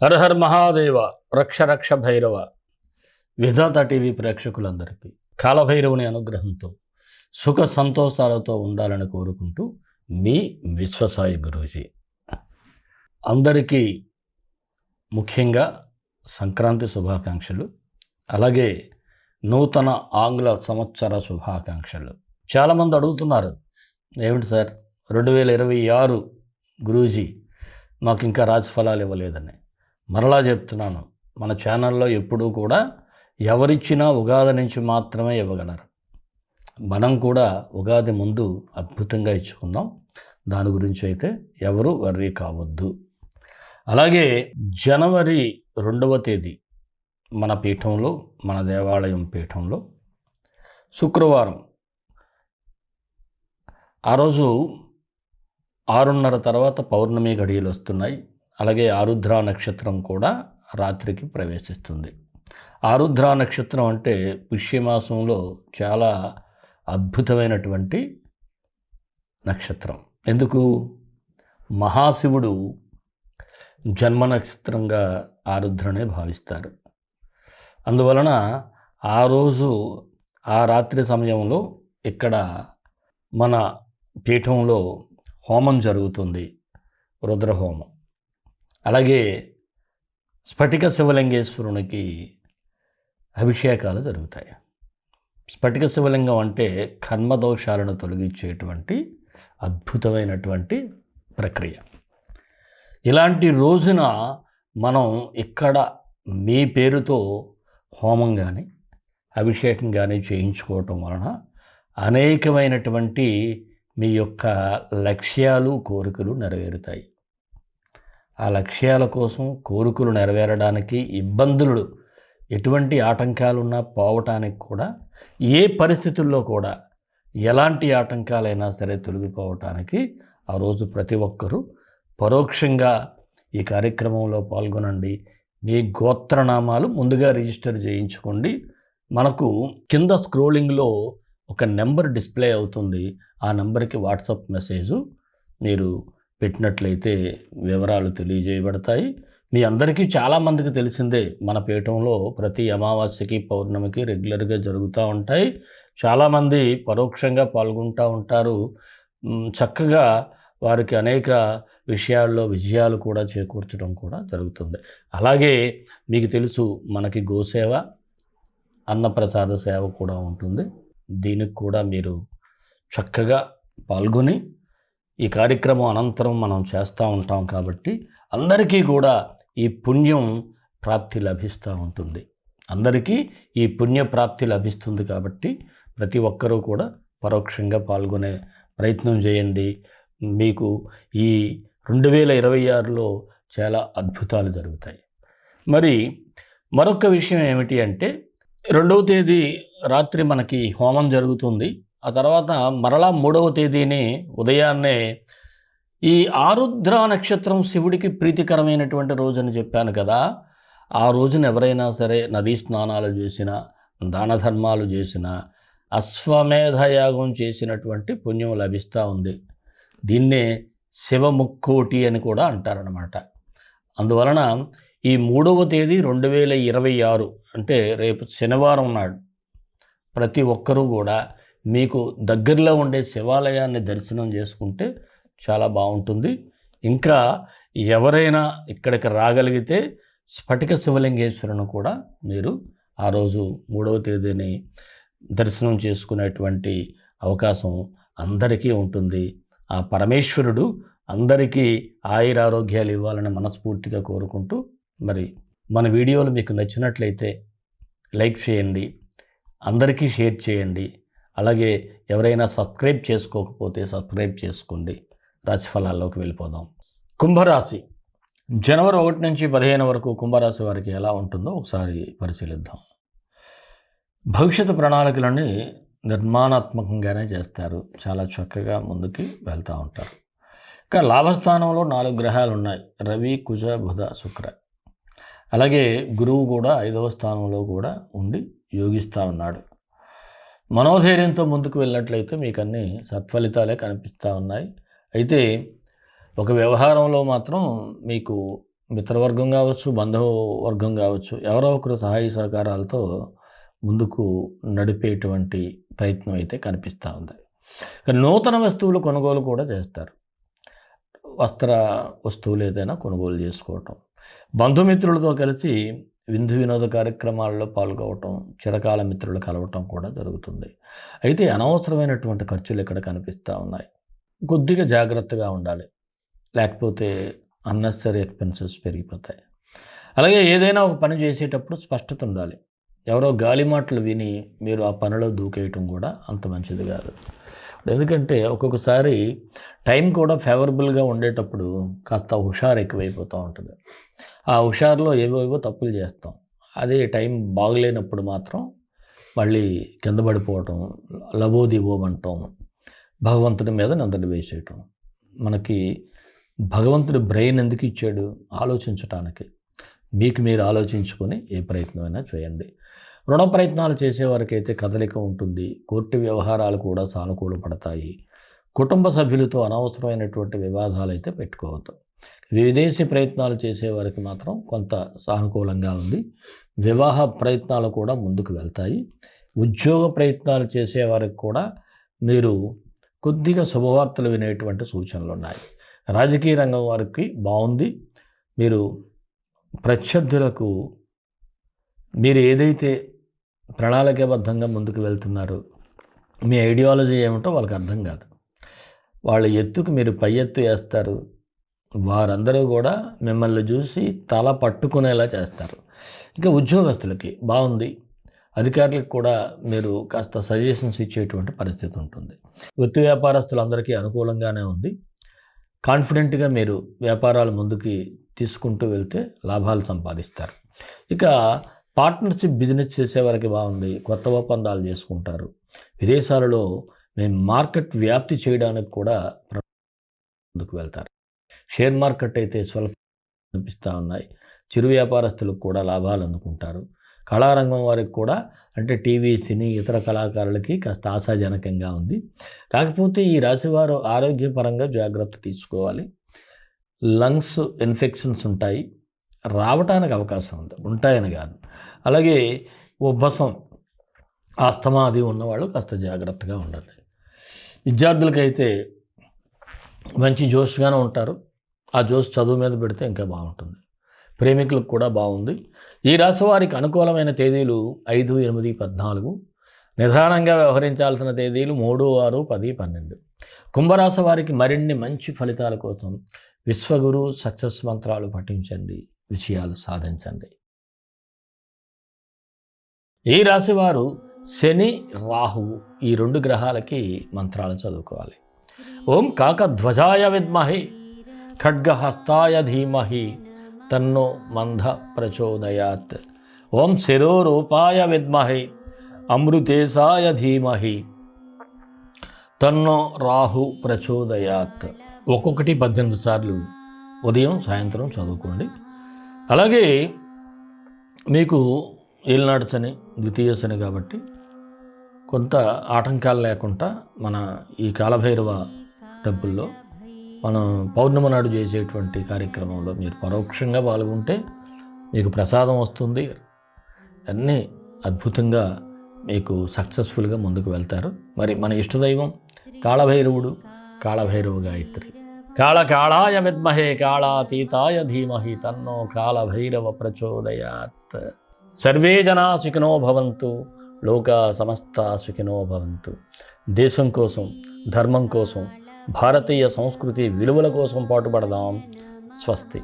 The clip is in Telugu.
హర హర్ మహాదేవ, రక్ష రక్ష భైరవ. విధాత టీవీ ప్రేక్షకులందరికీ కాలభైరవుని అనుగ్రహంతో సుఖ సంతోషాలతో ఉండాలని కోరుకుంటూ మీ విశ్వసాయి గురూజీ. అందరికీ ముఖ్యంగా సంక్రాంతి శుభాకాంక్షలు, అలాగే నూతన ఆంగ్ల సంవత్సర శుభాకాంక్షలు. చాలామంది అడుగుతున్నారు, ఏమిటి సార్ 2026 గురూజీ మాకు ఇంకా రాశిఫలాలు ఇవ్వలేదని. మరలా చెప్తున్నాను, మన ఛానల్లో ఎప్పుడూ కూడా ఎవరిచ్చినా ఉగాది నుంచి మాత్రమే ఇవ్వగలరు. మనం కూడా ఉగాది ముందు అద్భుతంగా ఇచ్చుకుందాం, దాని గురించి అయితే ఎవరు వర్రీ కావద్దు. అలాగే జనవరి 2వ తేదీ మన పీఠంలో, మన దేవాలయం పీఠంలో శుక్రవారం, ఆ రోజు 6:30 తర్వాత పౌర్ణమి గడియలు వస్తున్నాయి. అలాగే ఆరుద్ర నక్షత్రం కూడా రాత్రికి ప్రవేశిస్తుంది. ఆరుద్ర నక్షత్రం అంటే పుష్యమాసంలో చాలా అద్భుతమైనటువంటి నక్షత్రం. ఎందుకు? మహాశివుడు జన్మ నక్షత్రంగా ఆరుద్రనే భావిస్తారు. అందువలన ఆ రోజు ఆ రాత్రి సమయంలో ఇక్కడ మన పీఠంలో హోమం జరుగుతుంది, రుద్రహోమం. అలాగే స్ఫటిక శివలింగేశ్వరునికి అభిషేకాలు జరుగుతాయి. స్ఫటిక శివలింగం అంటే కర్మదోషాలను తొలగించేటువంటి అద్భుతమైనటువంటి ప్రక్రియ. ఇలాంటి రోజున మనం ఇక్కడ మీ పేరుతో హోమం కానీ అభిషేకం కానీ చేయించుకోవటం వలన అనేకమైనటువంటి మీ యొక్క లక్ష్యాలు, కోరికలు నెరవేరుతాయి. ఆ లక్ష్యాల కోసం, కోరికలు నెరవేరడానికి, ఇబ్బందులు ఎటువంటి ఆటంకాలున్నా పోవటానికి కూడా, ఏ పరిస్థితుల్లో కూడా ఎలాంటి ఆటంకాలైనా సరే తొలగిపోవటానికి ఆ రోజు ప్రతి ఒక్కరూ పరోక్షంగా ఈ కార్యక్రమంలో పాల్గొనండి. మీ గోత్రనామాలు ముందుగా రిజిస్టర్ చేయించుకోండి. మనకు కింద స్క్రోలింగ్లో ఒక నెంబర్ డిస్ప్లే అవుతుంది. ఆ నెంబర్కి వాట్సాప్ మెసేజు మీరు పెట్టినట్లయితే వివరాలు తెలియజేయబడతాయి. మీ అందరికీ చాలామందికి తెలిసిందే, మన పీఠంలో ప్రతి అమావాస్యకి, పౌర్ణమికి రెగ్యులర్గా జరుగుతూ ఉంటాయి. చాలామంది పరోక్షంగా పాల్గొంటూ ఉంటారు. చక్కగా వారికి అనేక విషయాల్లో విజయాలు కూడా చేకూర్చడం కూడా జరుగుతుంది. అలాగే మీకు తెలుసు, మనకి గోసేవ, అన్నప్రసాద సేవ కూడా ఉంటుంది. దీనికి కూడా మీరు చక్కగా పాల్గొని, ఈ కార్యక్రమం అనంతరం మనం చేస్తూ ఉంటాం కాబట్టి అందరికీ కూడా ఈ పుణ్యం ప్రాప్తి లభిస్తూ ఉంటుంది. అందరికీ ఈ పుణ్య ప్రాప్తి లభిస్తుంది కాబట్టి ప్రతి ఒక్కరూ కూడా పరోక్షంగా పాల్గొనే ప్రయత్నం చేయండి. మీకు ఈ 2026లో చాలా అద్భుతాలు జరుగుతాయి. మరి మరొక విషయం ఏమిటి అంటే, 2వ తేదీ రాత్రి మనకి హోమం జరుగుతుంది. ఆ తర్వాత మరలా 3వ తేదీని ఉదయాన్నే ఈ ఆరుద్ర నక్షత్రం శివుడికి ప్రీతికరమైనటువంటి రోజని చెప్పాను కదా. ఆ రోజున ఎవరైనా సరే నదీ స్నానాలు చేసినా, దాన ధర్మాలు చేసినా, అశ్వమేధయాగం చేసినటువంటి పుణ్యం లభిస్తూ ఉంది. దీన్నే శివముక్కోటి అని కూడా అంటారనమాట. అందువలన ఈ 3వ తేదీ 2026 అంటే రేపు శనివారం నాడు ప్రతి ఒక్కరూ కూడా మీకు దగ్గరలో ఉండే శివాలయాన్ని దర్శనం చేసుకుంటే చాలా బాగుంటుంది. ఇంకా ఎవరైనా ఇక్కడికి రాగలిగితే స్ఫటిక శివలింగేశ్వరుని కూడా మీరు ఆ రోజు 3వ తేదీని దర్శనం చేసుకునేటువంటి అవకాశం అందరికీ ఉంటుంది. ఆ పరమేశ్వరుడు అందరికీ ఆయురారోగ్యాలు ఇవ్వాలని మనస్ఫూర్తిగా కోరుకుంటూ, మరి మన వీడియోలు మీకు నచ్చినట్లయితే లైక్ చేయండి, అందరికీ షేర్ చేయండి. అలాగే ఎవరైనా సబ్స్క్రైబ్ చేసుకోకపోతే సబ్స్క్రైబ్ చేసుకోండి. రాశిఫలాల్లోకి వెళ్ళిపోదాం. కుంభరాశి జనవరి 1 నుంచి 15 వరకు కుంభరాశి వారికి ఎలా ఉంటుందో ఒకసారి పరిశీలిద్దాం. భవిష్యత్తు ప్రణాళికలని నిర్మాణాత్మకంగానే చేస్తారు. చాలా చక్కగా ముందుకి వెళ్తూ ఉంటారు. ఇంకా లాభస్థానంలో 4 గ్రహాలు ఉన్నాయి: రవి, కుజ, బుధ, శుక్ర. అలాగే గురువు కూడా 5వ స్థానంలో కూడా ఉండి యోగిస్తూ ఉన్నాడు. మనోధైర్యంతో ముందుకు వెళ్ళినట్లయితే మీకు అన్ని సత్ఫలితాలే కనిపిస్తూ ఉన్నాయి. అయితే ఒక వ్యవహారంలో మాత్రం మీకు మిత్రవర్గం కావచ్చు, బంధువర్గం కావచ్చు, ఎవరో ఒకరు సహాయ సహకారాలతో ముందుకు నడిపేటువంటి ప్రయత్నం అయితే కనిపిస్తూ ఉంది. నూతన వస్తువులు కొనుగోలు కూడా చేస్తారు. వస్త్ర వస్తువులు ఏదైనా కొనుగోలు చేసుకోవటం, బంధుమిత్రులతో కలిసి విందు వినోద కార్యక్రమాల్లో పాల్గొవటం, చిరకాల మిత్రులు కలవటం కూడా జరుగుతుంది. అయితే అనవసరమైనటువంటి ఖర్చులు ఇక్కడ కనిపిస్తూ ఉన్నాయి. కొద్దిగా జాగ్రత్తగా ఉండాలి, లేకపోతే అన్నెసరీ ఎక్స్పెన్సెస్ పెరిగిపోతాయి. అలాగే ఏదైనా ఒక పని చేసేటప్పుడు స్పష్టత ఉండాలి. ఎవరో గాలి మాటలు విని మీరు ఆ పనిలో దూకేయటం కూడా అంత మంచిది కాదు. ఎందుకంటే ఒక్కొక్కసారి టైం కూడా ఫేవరబుల్గా ఉండేటప్పుడు కాస్త హుషారు ఎక్కువైపోతూ ఉంటుంది. ఆ హుషారులో ఏవేవో తప్పులు చేస్తాం. అదే టైం బాగలేనప్పుడు మాత్రం మళ్ళీ కింద పడిపోవటం, లబోదిబోమంటాం, భగవంతుడి మీద నిందలు వేసేయటం. మనకి భగవంతుడి బ్రెయిన్ ఎందుకు ఇచ్చాడు? ఆలోచించటానికి. మీకు మీరు ఆలోచించుకొని ఏ ప్రయత్నమైనా చేయండి. రుణ ప్రయత్నాలు చేసేవారికైతే కదలిక ఉంటుంది. కోర్టు వ్యవహారాలు కూడా సానుకూలపడతాయి. కుటుంబ సభ్యులతో అనవసరమైనటువంటి వివాదాలు అయితే పెట్టుకోవద్దు. విదేశీ ప్రయత్నాలు చేసేవారికి మాత్రం కొంత సానుకూలంగా ఉంది. వివాహ ప్రయత్నాలు కూడా ముందుకు వెళ్తాయి. ఉద్యోగ ప్రయత్నాలు చేసేవారికి కూడా మీరు కొద్దిగా శుభవార్తలు వినేటువంటి సూచనలు ఉన్నాయి. రాజకీయ రంగం వారికి బాగుంది. మీరు ప్రత్యర్థులకు మీరు ఏదైతే ప్రణాళికాబద్ధంగా ముందుకు వెళ్తున్నారో, మీ ఐడియాలజీ ఏమిటో వాళ్ళకి అర్థం కాదు. వాళ్ళ ఎత్తుకు మీరు పై ఎత్తు వేస్తారు. వారందరూ కూడా మిమ్మల్ని చూసి తల పట్టుకునేలా చేస్తారు. ఇక ఉద్యోగస్తులకి బాగుంది. అధికారులకు కూడా మీరు కాస్త సజెషన్స్ ఇచ్చేటువంటి పరిస్థితి ఉంటుంది. వృత్తి వ్యాపారస్తులందరికీ అనుకూలంగానే ఉంది. కాన్ఫిడెంట్గా మీరు వ్యాపారాలు ముందుకి తీసుకుంటూ వెళ్తే లాభాలు సంపాదిస్తారు. ఇక పార్ట్నర్షిప్ బిజినెస్ చేసేవారికి బాగుంది. కొత్త ఒప్పందాలు చేసుకుంటారు. విదేశాలలో మేము మార్కెట్ వ్యాప్తి చేయడానికి కూడా ముందుకు వెళ్తారు. షేర్ మార్కెట్ అయితే స్వల్ప కనిపిస్తూ ఉన్నాయి. చిరు వ్యాపారస్తులకు కూడా లాభాలు అందుకుంటారు. కళారంగం వారికి కూడా, అంటే టీవీ, సినీ, ఇతర కళాకారులకి కాస్త ఆశాజనకంగా ఉంది. కాకపోతే ఈ రాశివారు ఆరోగ్యపరంగా జాగ్రత్త తీసుకోవాలి. లంగ్స్ ఇన్ఫెక్షన్స్ ఉంటాయి, రావటానికి అవకాశం ఉంది, ఉంటాయని కాదు. అలాగే ఉబ్బసం, ఆస్తమా అది ఉన్నవాళ్ళు కాస్త జాగ్రత్తగా ఉండాలి. విద్యార్థులకైతే మంచి జోష్గానే ఉంటారు. ఆ జోష్ చదువు మీద పెడితే ఇంకా బాగుంటుంది. ప్రేమికులకు కూడా బాగుంది. ఈ రాశి వారికి అనుకూలమైన తేదీలు 5, 8, 14. నిదానంగా వ్యవహరించాల్సిన తేదీలు 3, 6, 10, 12. కుంభరాశి వారికి మరిన్ని మంచి ఫలితాల కోసం విశ్వగురు సక్సెస్ మంత్రాలు పఠించండి, విషయాలు సాధించండి. ఈ రాశివారు శని, రాహువు ఈ 2 గ్రహాలకి మంత్రాలు చదువుకోవాలి. ఓం కాకధ్వజాయ విద్మహి ఖడ్గహస్తాయ ధీమహి తన్నో మంద ప్రచోదయాత్. ఓం శిరోరూపాయ విద్మహి అమృతేశాయ ధీమహి తన్నో రాహు ప్రచోదయాత్. ఒక్కొక్కటి 18 సార్లు ఉదయం సాయంత్రం చదువుకోండి. అలాగే మీకు ఏలినాడు శని, ద్వితీయ శని కాబట్టి కొంత ఆటంకాలు లేకుండా మన ఈ కాలభైరవ టెంపుల్లో మనం పౌర్ణమి నాడు చేసేటువంటి కార్యక్రమంలో మీరు పరోక్షంగా పాల్గొంటే మీకు ప్రసాదం వస్తుంది. అన్నీ అద్భుతంగా మీకు సక్సెస్ఫుల్గా ముందుకు వెళ్తారు. మరి మన ఇష్టదైవం కాళభైరవుడు, కాళభైరవ గాయత్రి. కాళకాళాయ విద్మహే కాళాతీతాయ ధీమహి తన్నో కాళభైరవ ప్రచోదయాత్. సర్వే జనా సుఖినో భవంతు, లోకా సమస్త సుఖినో భవంతు. దేశం కోసం, ధర్మం కోసం, భారతీయ సంస్కృతి విలువల కోసం పాటుపడదాం. స్వస్తి.